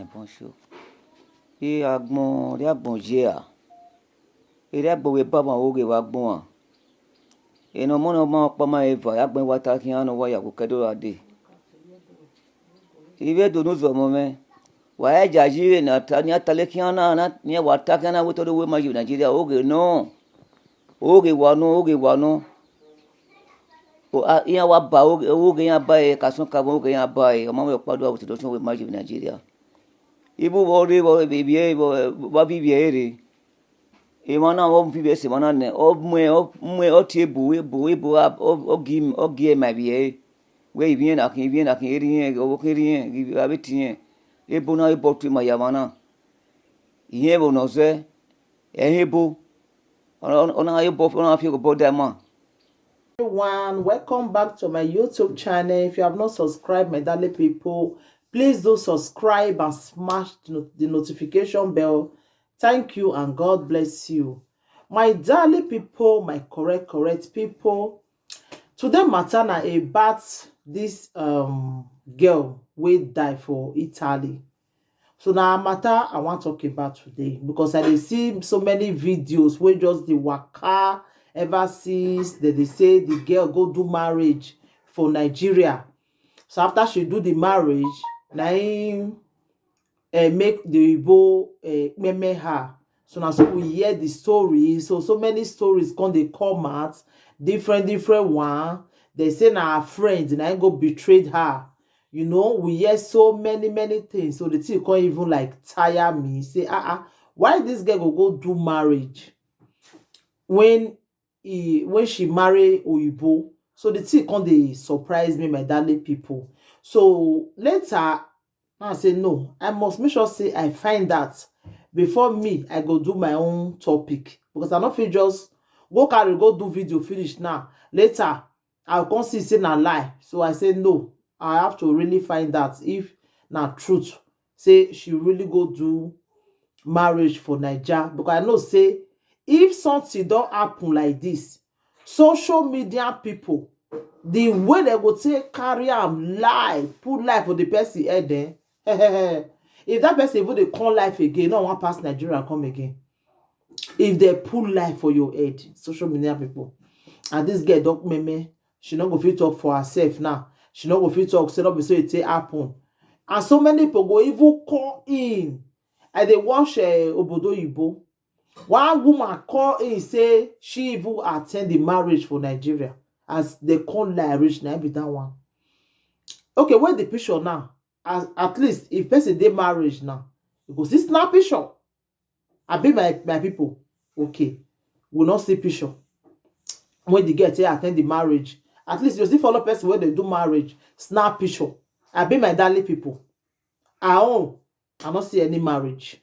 poncho. E agbon, de agbon jea. E de agbon we baba oge wa agbon. E no mo no ma pa ma eva, agbon wa ta ki anu wa ya ko kedo ade. Ibe do no zo mo me. Wa ya jaji na ta ni atale ki ana na ni wa ta kana we to do we ma ju Nigeria oge no. Oge wa no. O iya wa ba oge ya ba e kasun ka oge ya ba e o ma we pa do wa to do we ma ju Nigeria. Ibu bori bo bibi bo bibi ere. E mana o bibi se mana ne o mwe o ti ebu o gi ma bi e. We bien akin eri o keri gi abeti e bona e botu ma ya mana. Iye bo no se e hebo. Ona ayo bo ona fi go boda ma. Everyone, welcome back to my YouTube channel. If you have not subscribed, my darling people, please do subscribe and smash the notification bell. Thank you and God bless you. My darling people, my correct people, today matter na about this girl wey die for Italy. So now matter I want to talk about today because I dey see so many videos wey just dey waka ever since they say the girl go do marriage for Nigeria. So after she do the marriage, na him make the Igbo meme her. So now so we hear the story. So many stories they come out, different one. They say na her friend na him go betrayed her. You know, we hear so many things. So the thing can't even like tire me. Say, why this girl go do marriage when she marry Oyibo? So the thing can't dey surprise me, my darling people. So later, I say no, I must make sure say I find that before me I go do my own topic, because I not feel just go do video finish now. Later, I'll come see say na lie. So I say no. I have to really find out if na truth. Say she really go do marriage for Naija. Because I know say if something don't happen like this, social media people, the way they go take carry am lie, put life for the person head there. If that person even they come life again, no one pass Nigeria come again. If they pull life for your head, social media people. And this girl don't meme, she not go fit talk for herself now. She not go fit talk, say no be so it happen. And so many people go even call in. And they watch Obodo Yibo. One woman call in, say she even attend the marriage for Nigeria. As they call lie rich, now be that one. Okay, where the picture now? At least if person dey marriage now, you go see snap picture. I be my people. Okay, we not see picture. When the girl attend the marriage, at least you still follow person where they do marriage, snap picture. I be my darling people. I don't see any marriage.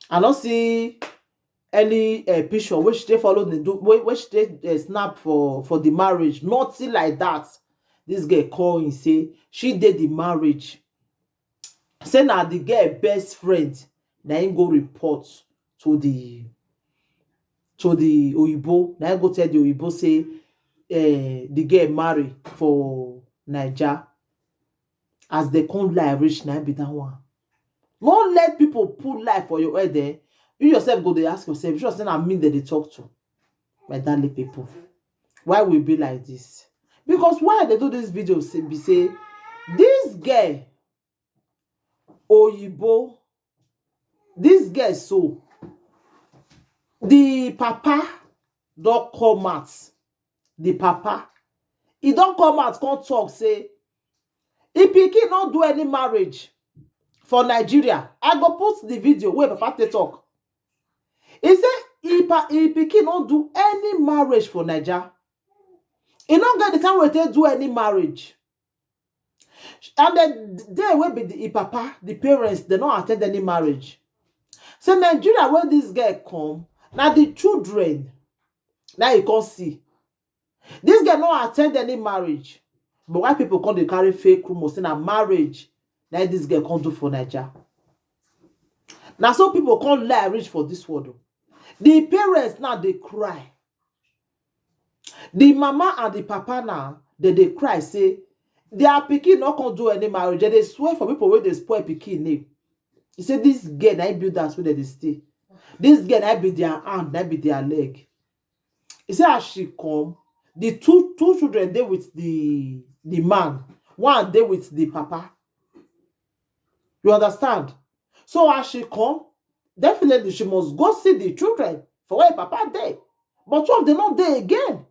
I don't see any picture which they follow the do which they snap for the marriage. Nothing like that. This girl call and say she did the marriage. Say now the girl best friend, then go report to the Oyibo. Then go tell the Oyibo say the girl marry for Naija. As they come lie rich, now be that one. Don't let people put life for your head there. You yourself go to ask yourself, you just I mean that they talk to. My darling people. Why we be like this? Because why they do this video say this girl Oyibo, this girl so the papa don't come out. The papa, he don't come out, can't talk, say, if pikin not do any marriage for Nigeria, I go post the video where papa they talk. He say, if pikin not do any marriage for Nigeria, he don't get the time where they do any marriage. And then they will be the papa, the parents, they don't attend any marriage. So Nigeria, where this girl come, now the children, now you can see. This girl not attend any marriage. But why people come they carry fake rumors saying a marriage that this girl can't do for Nigeria? Now some people can't lie rich for this world. The parents now they cry. The mama and the papa now they cry, say their pikin not can do any marriage. They swear for people where they spoil pikin name. He say this girl na build that where they stay. This girl na be their hand, na be their leg. He say as she come, the two children dey with the man, one dey with the papa. You understand? So as she come, definitely she must go see the children for where papa dey. But two of them not there again.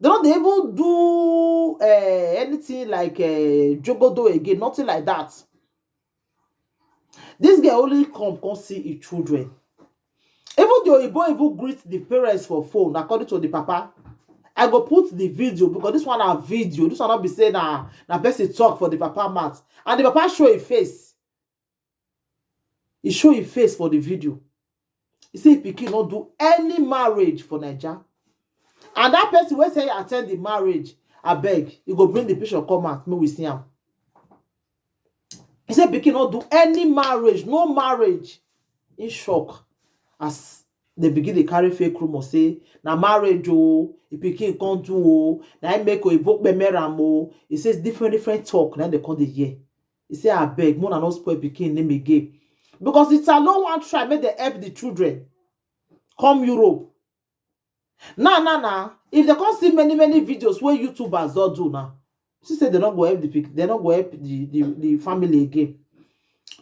They don't even do anything like jogodo again, nothing like that. This girl only come see his children. Even though Oyibo even greet the parents for phone, according to the papa, I go put the video because this one a video. This one not be saying na person talk for the papa mouth. And the papa show a face. He show a face for the video. He say pikin not do any marriage for Naija. And that person wey say attend the marriage, abeg, he go bring the picture come out, make we see am. He say pikin not do any marriage, no marriage. In shock as they begin to carry fake rumor say na marriage o, if pikin can't do o, na im make Oyibo meram o. He says different talk, na they come dey hear. He say abeg, mo na not spoil pikin name again. Because it's alone one try make they help the children come Europe. Nah. If they can't see many videos where YouTubers don't do now, she said they're not going to help the they're not going to help the family again.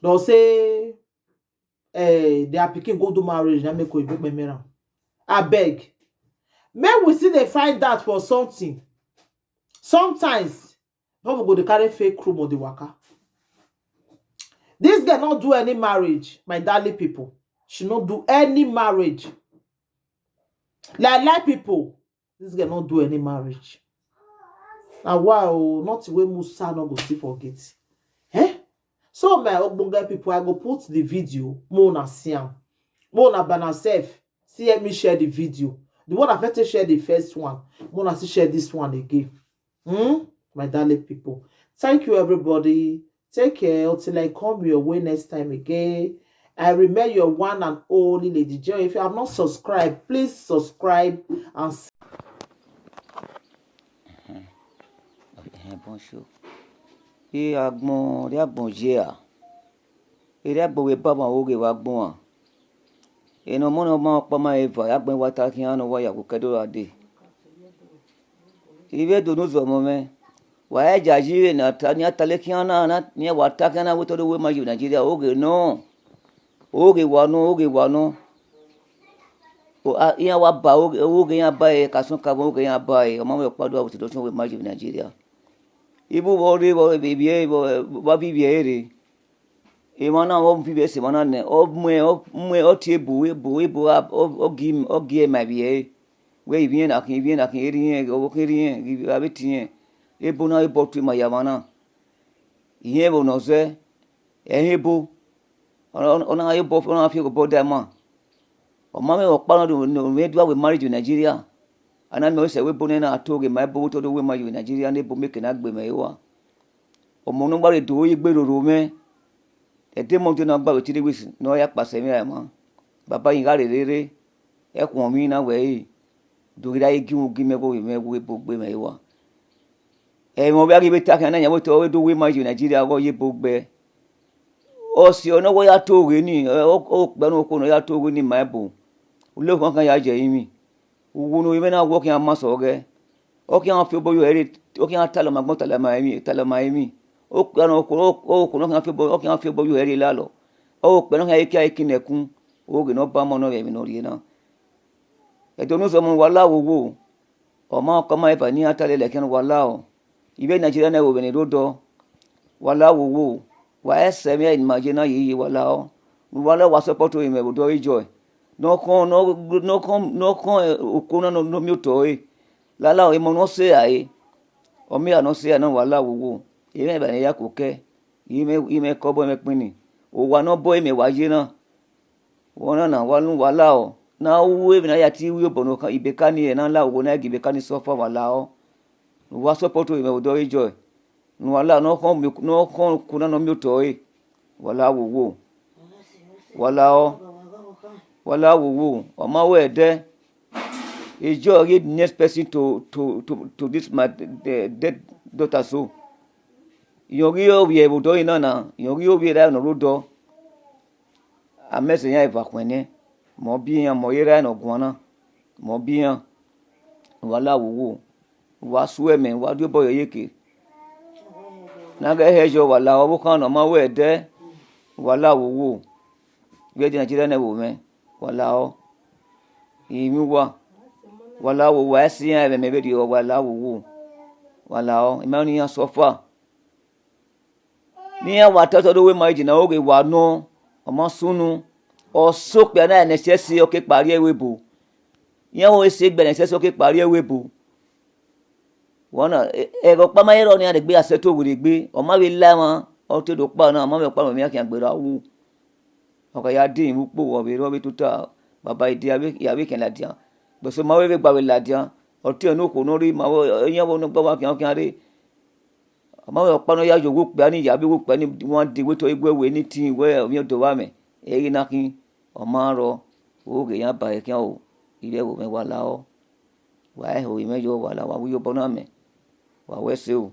They'll say they are picking go do marriage and make Oyibo meram. I beg. May we see they find that for something. Sometimes people go to carry fake rumor the waka. This girl not do any marriage, my darling people. She not do any marriage. Like people, this girl not do any marriage. Now wow, not the way Musa not go see forget. Eh? So my ogbonge people, I go put the video. Mona see am. Mona by herself. See me share the video. The one I first share the first one. Mona see share this one again. My darling people. Thank you everybody. Take care until I come your way next time again. I remain your one and only Lady Joy. If you have not subscribed, please subscribe and bonjour. E agbon ri agbon jea. E ri agbon we baba oge wa agbon. E no mo no ma pa ma eva agbon wa ta kian no wa ya ko kedo ade. Ibe do no zo mo me. Wa e jaji na ta ni atale kian na ni wa ta kian na we to do we ma ju Nigeria oge no. Oge wano. O iya wa ba oge ya ba e kasun ka oge ya ba e o ma we pado wa situation we ma ju Nigeria. Ibu wori wo bibie wa bibie re. E mana wo bibie se mana ne o mwe o tie bu o gi ma bie. We bien na kin eri o kin ri abetien. E bu na e bo tu ma ya mana. Iye bo no se e bu ona ayo bo ona fi go boda ma o ma me o pa no me do we marriage in Nigeria ana me o se we bo na atoge ma bo to do we marriage in Nigeria ne bo make na gbe me wa o mo no gbare do yi gberoro me e de mo na gba o ti de wisi no ya pase mi ma baba yin gare rere e kun mi na we do ira yi gi me bo we bo gbe me wa e mo bia gi be ta kan na ya we to we do we marriage in Nigeria go ye bo gbe o si ona wo ya toge ni o gbanu ko no ya toge ni maibo ulo kan ya je yimi uwu no ime na wo kan ma so ge o kan fi boyo ere o kan talo magbon talo maimi o gbanu ko no kan fi boyo ere lalo o pe no kan yiki akinekun o ge no ba mo no yemi no ri na e do no so mo wala wo o ma ko ma ifa ni atale le kan wala o ibe Nigeria na wo be ni rodo wala wo wa ese me imagine yi wala o wala wa support o me do joy no kon okuna no mi to e lala o mo no se ai o mi no se na wala wo e me ba ya ko ke ime ko bo me pin ni o wa no boy me wa ye na wona na wala o na we na ya ti wi obono kan ibe ka ni e na la wo na ibe ka ni so fa wala o wa support o me do joy wala no kon kuna no mi to e wala wo wala wo o ma we de e jo get next person to this my dead daughter so yogi o we bo do ina na yogi o we ra no do amese ya eva kwene mo biyan mo yera no gwana mo biyan wala wo wa sueme wa dio boyo yeke na ga hejo wala wo kan no ma we de wala wo we di Nigeria na wo me wala o imi wala wo wa si ya be me be di wala wo wala o imani ya sofa ni ya wa to do we ma jina oge wa no omo sunu o so pe na necessary o ke pari ewebo yan o se gbe necessary o ke pari ewebo wona ero pa ma ero ni a de gbe aseto wure gbe o ma we la won o te do pa na mo me pa mo mi akin agbera wu o ka ya din mu po wo be ro be tuta baba ide ya be ken la dia bo so ma we gba we la dia o te no ko no ri ma wo yan wo no gba wa kin re ma we pa no ya jo wo pe ani ya be wo pe ni won de we to igwe we ni tin we mi do wa me eri na kin o ma ro o ge yan ba e kin o ile wo me wa la o wa e ho imejo wa la wa wi yo bona me wa we se o